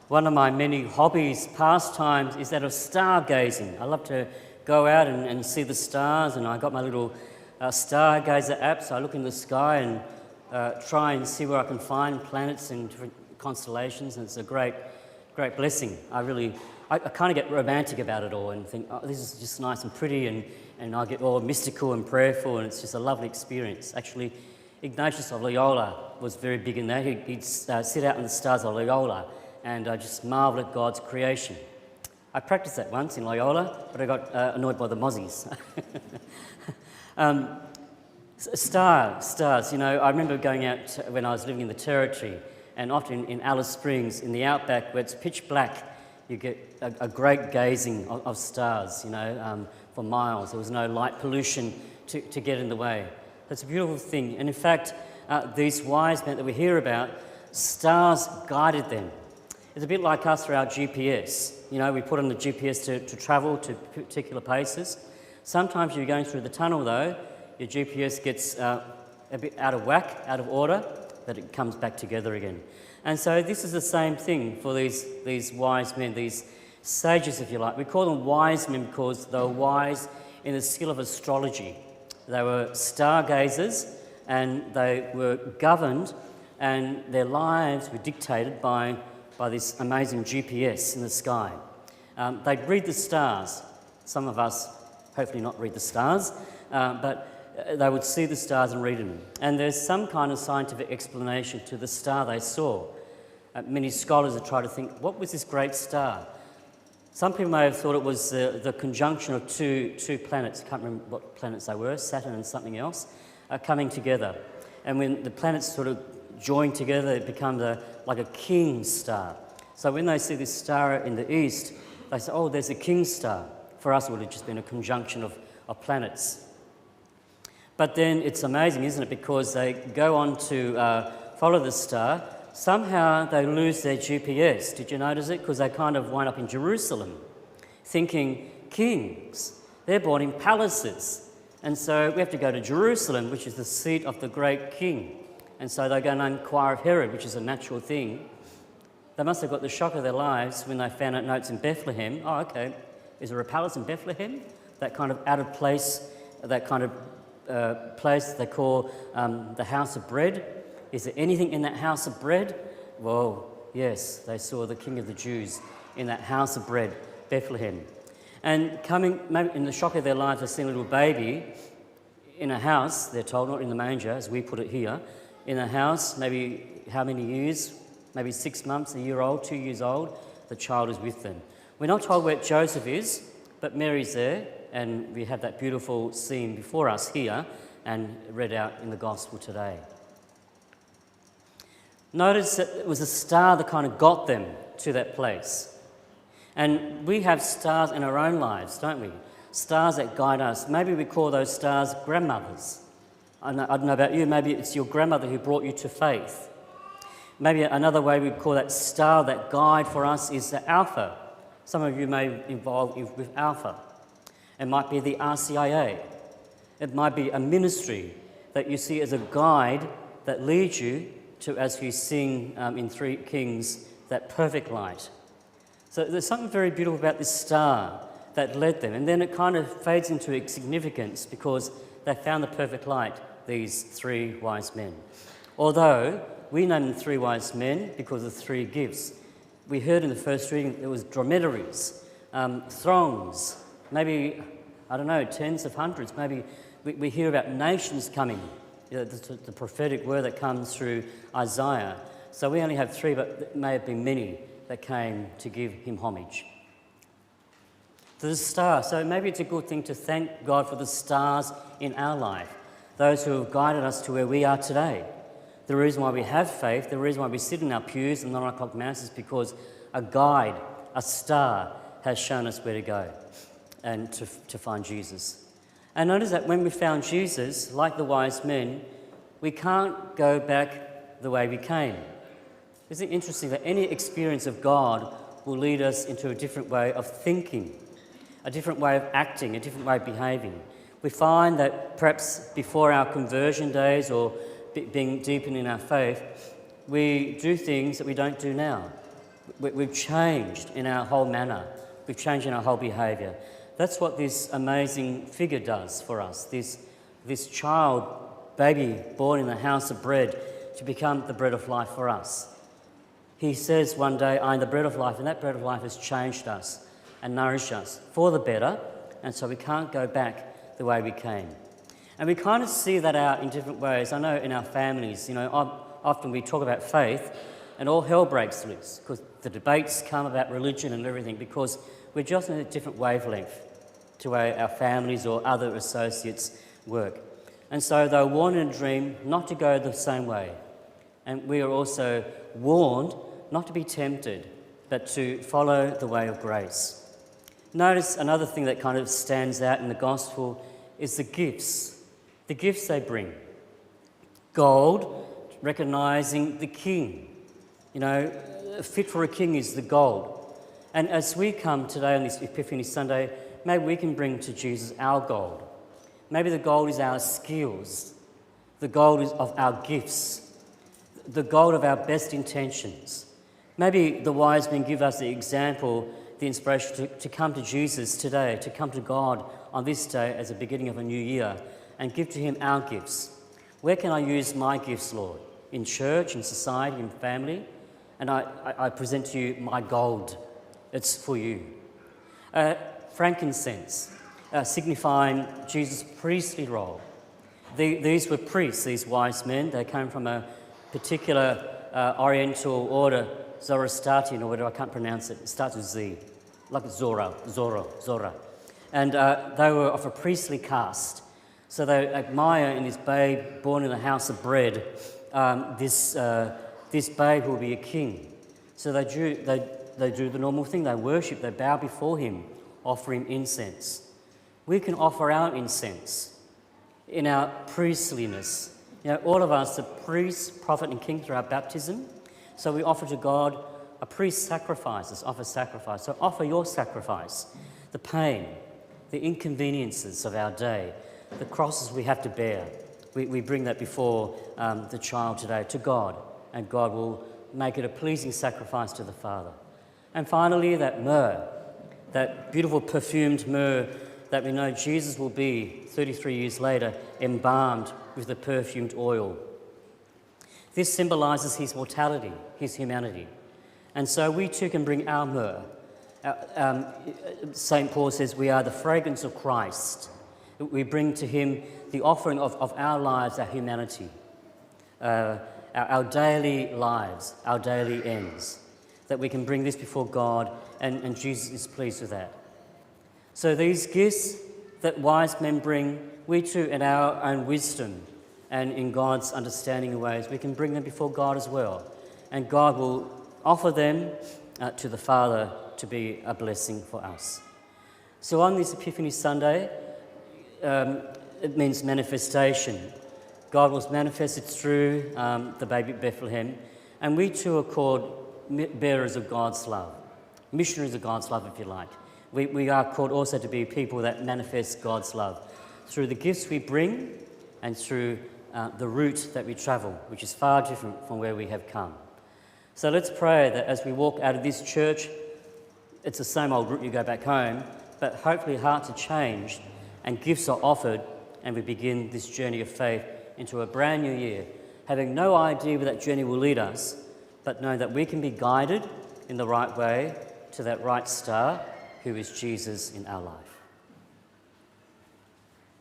One of my many hobbies, pastimes, is that of stargazing. I love to go out and see the stars, and I got my little stargazer app, so I look in the sky and try and see where I can find planets and different constellations, and it's a great blessing. I kind of get romantic about it all and think, oh, this is just nice and pretty, and I get all mystical and prayerful, and it's just a lovely experience. Actually, Ignatius of Loyola was very big in that. He'd sit out in the stars of Loyola and just marvel at God's creation. I practiced that once in Loyola, but I got annoyed by the mozzies. Stars, you know, I remember going out when I was living in the Territory, and often in Alice Springs, in the outback where it's pitch black, you get a great gazing of stars, you know, for miles. There was no light pollution to get in the way. It's a beautiful thing. And in fact, these wise men that we hear about, stars guided them. It's a bit like us through our GPS. You know, we put on the GPS to travel to particular places. Sometimes you're going through the tunnel, though, your GPS gets a bit out of whack, out of order, but it comes back together again. And so this is the same thing for these wise men, these sages, if you like. We call them wise men because they were wise in the skill of astrology. They were stargazers, and they were governed, and their lives were dictated by this amazing GPS in the sky. They'd read the stars. Some of us hopefully not read the stars, but they would see the stars and read them. And there's some kind of scientific explanation to the star they saw. Many scholars have tried to think, what was this great star? Some people may have thought it was the conjunction of two planets. I can't remember what planets they were, Saturn and something else, coming together. And when the planets sort of join together, it becomes like a king star. So when they see this star in the east, they say, oh, there's a king star. For us, it would have just been a conjunction of planets. But then it's amazing, isn't it? Because they go on to follow the star. Somehow they lose their GPS. Did you notice it? Because they kind of wind up in Jerusalem, thinking kings. They're born in palaces. And so we have to go to Jerusalem, which is the seat of the great king. And so they go and inquire of Herod, which is a natural thing. They must have got the shock of their lives when they found out notes in Bethlehem. Oh, okay, is there a palace in Bethlehem? That kind of out of place, that kind of place they call the house of bread. Is there anything in that house of bread? Well, yes, they saw the King of the Jews in that house of bread, Bethlehem. And coming, maybe in the shock of their lives, they see a little baby in a house, they're told, not in the manger, as we put it here, in a house, maybe how many years? Maybe 6 months, a year old, 2 years old, the child is with them. We're not told where Joseph is, but Mary's there, and we have that beautiful scene before us here and read out in the Gospel today. Notice that it was a star that kind of got them to that place. And we have stars in our own lives, don't we? Stars that guide us. Maybe we call those stars grandmothers. I don't know about you, maybe it's your grandmother who brought you to faith. Maybe another way we call that star, that guide for us, is the Alpha. Some of you may be involved with Alpha. It might be the RCIA. It might be a ministry that you see as a guide that leads you to, as we sing in 3 Kings, that perfect light. So there's something very beautiful about this star that led them. And then it kind of fades into insignificance because they found the perfect light, these 3 wise men. Although we name them 3 wise men because of 3 gifts. We heard in the first reading it was dromedaries, throngs, maybe, I don't know, tens of hundreds. Maybe we hear about nations coming, the prophetic word that comes through Isaiah. So we only have 3, but there may have been many that came to give him homage. The star. So maybe it's a good thing to thank God for the stars in our life, those who have guided us to where we are today. The reason why we have faith, the reason why we sit in our pews and 9 o'clock mass is because a guide, a star, has shown us where to go and to find Jesus. And notice that when we found Jesus, like the wise men, we can't go back the way we came. Isn't it interesting that any experience of God will lead us into a different way of thinking, a different way of acting, a different way of behaving. We find that perhaps before our conversion days or being deepened in our faith, we do things that we don't do now. We've changed in our whole manner. We've changed in our whole behaviour. That's what this amazing figure does for us. This child, baby born in the house of bread, to become the bread of life for us. He says one day, "I am the bread of life," and that bread of life has changed us and nourished us for the better, and so we can't go back the way we came. And we kind of see that out in different ways. I know in our families, often we talk about faith and all hell breaks loose because the debates come about religion and everything because we're just in a different wavelength to where our families or other associates work. And so they're warned in a dream not to go the same way. And we are also warned not to be tempted, but to follow the way of grace. Notice another thing that kind of stands out in the gospel is the gifts they bring. Gold, recognising the king. Fit for a king is the gold. And as we come today on this Epiphany Sunday, maybe we can bring to Jesus our gold. Maybe the gold is our skills. The gold is of our gifts. The gold of our best intentions. Maybe the wise men give us the example, the inspiration to come to Jesus today, to come to God on this day as the beginning of a new year and give to him our gifts. Where can I use my gifts, Lord? In church, in society, in family? And I present to you my gold. It's for you. Frankincense, signifying Jesus' priestly role. These were priests, these wise men. They came from a particular Oriental order, Zoroastrian or whatever, I can't pronounce it. It starts with Z, like Zora. And they were of a priestly caste. So they admire in this babe born in the house of bread, this babe will be a king. So they do the normal thing. They worship, they bow before him, offer him incense. We can offer our incense in our priestliness. All of us are priests, prophet and king through our baptism. So we offer to God a priest sacrifices, offer sacrifice. So offer your sacrifice, the pain, the inconveniences of our day, the crosses we have to bear. We bring that before the child today to God, and God will make it a pleasing sacrifice to the Father. And finally, that myrrh, that beautiful perfumed myrrh that we know Jesus will be 33 years later embalmed with the perfumed oil. This symbolises his mortality, his humanity. And so we too can bring our myrrh. St. Paul says we are the fragrance of Christ. We bring to him the offering of our lives, our humanity, our daily lives, our daily ends, that we can bring this before God, and Jesus is pleased with that. So these gifts that wise men bring, we too, in our own wisdom and in God's understanding ways, we can bring them before God as well. And God will offer them to the Father to be a blessing for us. So on this Epiphany Sunday, it means manifestation. God was manifested through the baby Bethlehem, and we too are called bearers of God's love, missionaries of God's love, if you like. We are called also to be people that manifest God's love through the gifts we bring and through the route that we travel, which is far different from where we have come. So let's pray that as we walk out of this church, it's the same old route you go back home, but hopefully hearts are changed and gifts are offered, and we begin this journey of faith into a brand new year, having no idea where that journey will lead us, but knowing that we can be guided in the right way to that right star, who is Jesus in our life.